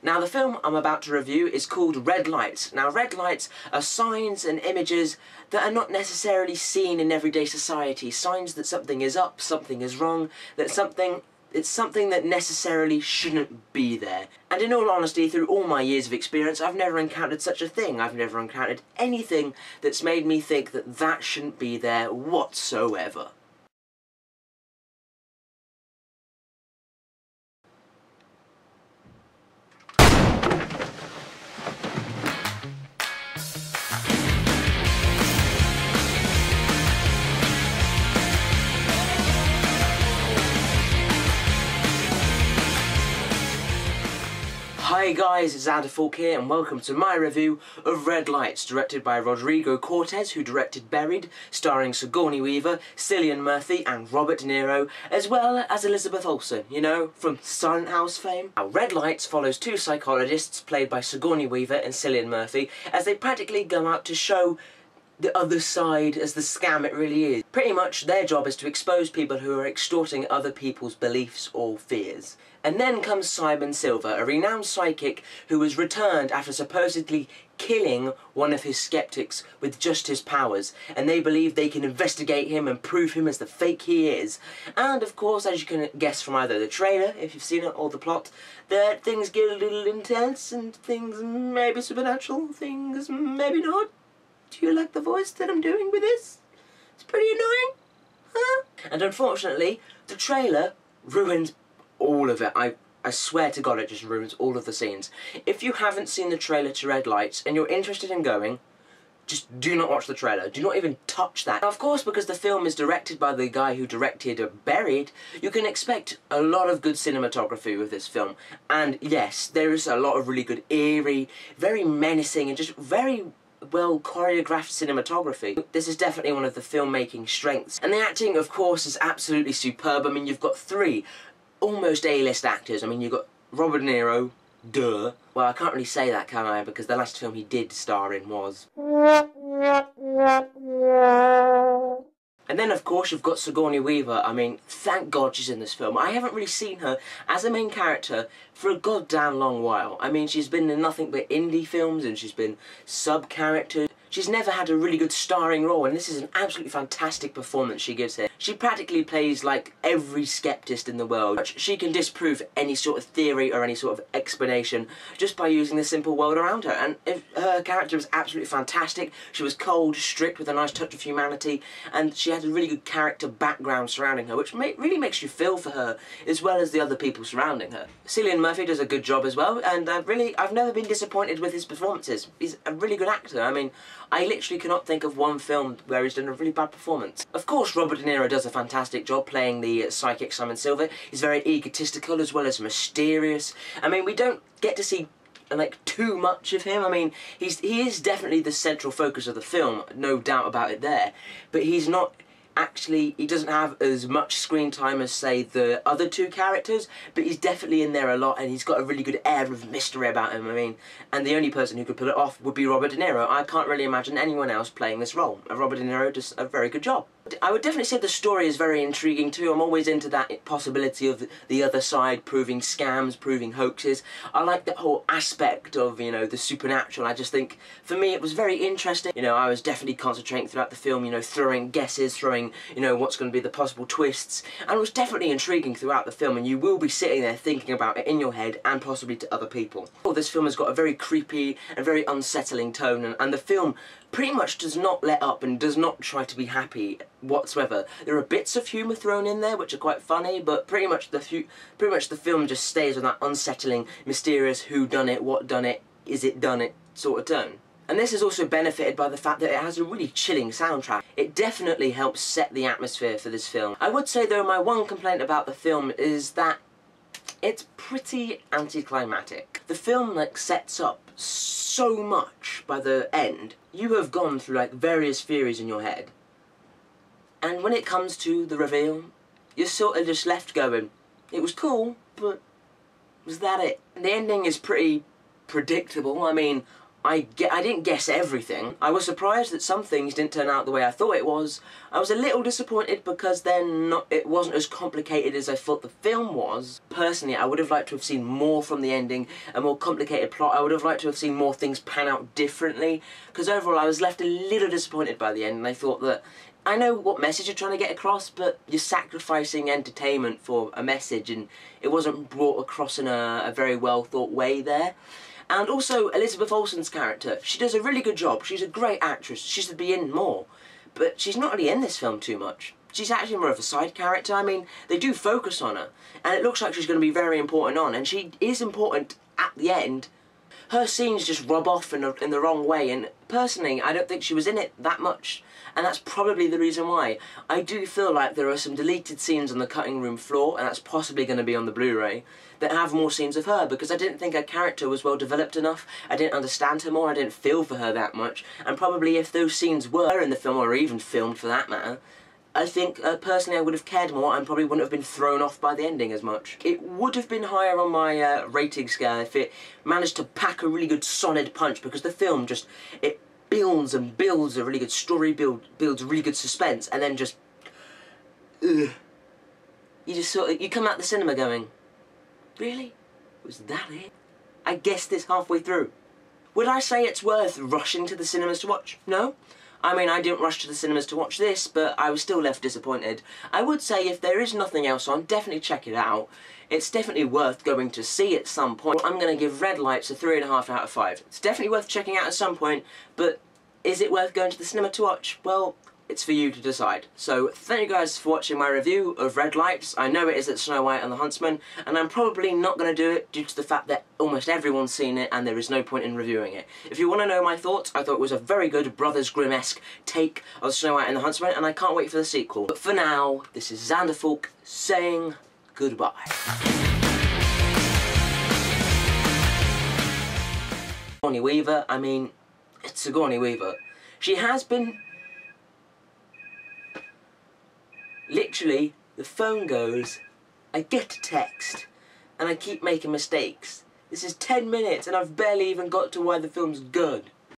Now the film I'm about to review is called Red Lights. Now red lights are signs and images that are not necessarily seen in everyday society. Signs that something is up, something is wrong, that it's something that necessarily shouldn't be there. And in all honesty, through all my years of experience, I've never encountered such a thing. I've never encountered anything that's made me think that that shouldn't be there whatsoever. Hi guys, it's Xanderfaulk here and welcome to my review of Red Lights, directed by Rodrigo Cortés, who directed Buried, starring Sigourney Weaver, Cillian Murphy and Robert De Niro, as well as Elizabeth Olsen, you know, from Silent House fame. Now, Red Lights follows two psychologists, played by Sigourney Weaver and Cillian Murphy, as they practically go out to show the other side as the scam it really is. Pretty much their job is to expose people who are extorting other people's beliefs or fears. And then comes Simon Silver, a renowned psychic who was returned after supposedly killing one of his skeptics with just his powers, and they believe they can investigate him and prove him as the fake he is. And of course, as you can guess from either the trailer, if you've seen it, or the plot, that things get a little intense and things maybe supernatural, things maybe not. Do you like the voice that I'm doing with this? It's pretty annoying, huh? And unfortunately, the trailer ruins all of it. I swear to God, it just ruins all of the scenes. If you haven't seen the trailer to Red Lights and you're interested in going, just do not watch the trailer. Do not even touch that. Now, of course, because the film is directed by the guy who directed Buried, you can expect a lot of good cinematography with this film. And yes, there is a lot of really good, eerie, very menacing, and just very well choreographed cinematography. This is definitely one of the filmmaking strengths. And the acting, of course, is absolutely superb. I mean, you've got three almost A-list actors. I mean, you've got Robert De Niro, duh. Well, I can't really say that, can I? Because the last film he did star in was... And then, of course, you've got Sigourney Weaver. I mean, thank God she's in this film. I haven't really seen her as a main character for a goddamn long while. I mean, she's been in nothing but indie films and she's been sub-characters. She's never had a really good starring role, and this is an absolutely fantastic performance she gives here. She practically plays like every skeptist in the world. She can disprove any sort of theory or any sort of explanation just by using the simple world around her, and her character was absolutely fantastic. She was cold, strict, with a nice touch of humanity, and she had a really good character background surrounding her, which really makes you feel for her, as well as the other people surrounding her. Cillian Murphy does a good job as well, and I've never been disappointed with his performances. He's a really good actor. I mean, I literally cannot think of one film where he's done a really bad performance. Of course, Robert De Niro does a fantastic job playing the psychic Simon Silver. He's very egotistical as well as mysterious. I mean, we don't get to see like too much of him. I mean, he is definitely the central focus of the film, no doubt about it there. But he's not actually, he doesn't have as much screen time as, say, the other two characters, but he's definitely in there a lot, and he's got a really good air of mystery about him. I mean, and the only person who could pull it off would be Robert De Niro. I can't really imagine anyone else playing this role. Robert De Niro does a very good job. I would definitely say the story is very intriguing too. I'm always into that possibility of the other side proving scams, proving hoaxes. I like that whole aspect of, you know, the supernatural. I just think, for me, it was very interesting. You know, I was definitely concentrating throughout the film, you know, throwing guesses, throwing, you know, what's going to be the possible twists. And it was definitely intriguing throughout the film, and you will be sitting there thinking about it in your head and possibly to other people. This film has got a very creepy and very unsettling tone, and the film pretty much does not let up and does not try to be happy whatsoever. There are bits of humour thrown in there which are quite funny, but pretty much the film just stays on that unsettling, mysterious who done it, what done it, is it done it sort of tone. And this is also benefited by the fact that it has a really chilling soundtrack. It definitely helps set the atmosphere for this film. I would say though, my one complaint about the film is that it's pretty anticlimactic. The film like sets up so much by the end. You have gone through like various theories in your head, and when it comes to the reveal, you're sort of just left going, it was cool, but was that it? And the ending is pretty predictable. I mean, I didn't guess everything. I was surprised that some things didn't turn out the way I thought it was. I was a little disappointed because it wasn't as complicated as I thought the film was. Personally, I would have liked to have seen more from the ending, a more complicated plot. I would have liked to have seen more things pan out differently, because overall I was left a little disappointed by the end, and I thought that I know what message you're trying to get across, but you're sacrificing entertainment for a message, and it wasn't brought across in a very well thought way there. And also, Elizabeth Olsen's character, she does a really good job. She's a great actress. She should be in more. But she's not really in this film too much. She's actually more of a side character. I mean, they do focus on her, and it looks like she's going to be very important on, and she is important at the end. Her scenes just rub off in the wrong way, and personally, I don't think she was in it that much. And that's probably the reason why. I do feel like there are some deleted scenes on the cutting room floor, and that's possibly going to be on the Blu-ray, that have more scenes of her, because I didn't think her character was well developed enough. I didn't understand her more, I didn't feel for her that much, and probably if those scenes were in the film, or even filmed for that matter, I think, personally, I would have cared more and probably wouldn't have been thrown off by the ending as much. It would have been higher on my rating scale if it managed to pack a really good solid punch, because the film just, it builds and builds a really good story, builds really good suspense, and then just, ugh. You just sort of, you come out the cinema going, really? Was that it? I guessed this halfway through. Would I say it's worth rushing to the cinemas to watch? No. I mean, I didn't rush to the cinemas to watch this, but I was still left disappointed. I would say if there is nothing else on, definitely check it out. It's definitely worth going to see at some point. I'm going to give Red Lights a 3.5 out of 5. It's definitely worth checking out at some point, but is it worth going to the cinema to watch? Well, it's for you to decide. So, thank you guys for watching my review of Red Lights. I know it is at Snow White and the Huntsman, and I'm probably not going to do it due to the fact that almost everyone's seen it and there is no point in reviewing it. If you want to know my thoughts, I thought it was a very good Brothers Grimm-esque take of Snow White and the Huntsman, and I can't wait for the sequel. But for now, this is Xanderfaulk saying goodbye. Sigourney Weaver, I mean, it's Sigourney Weaver. She has been... Literally, the phone goes, I get a text, and I keep making mistakes. This is 10 minutes, and I've barely even got to why the film's good.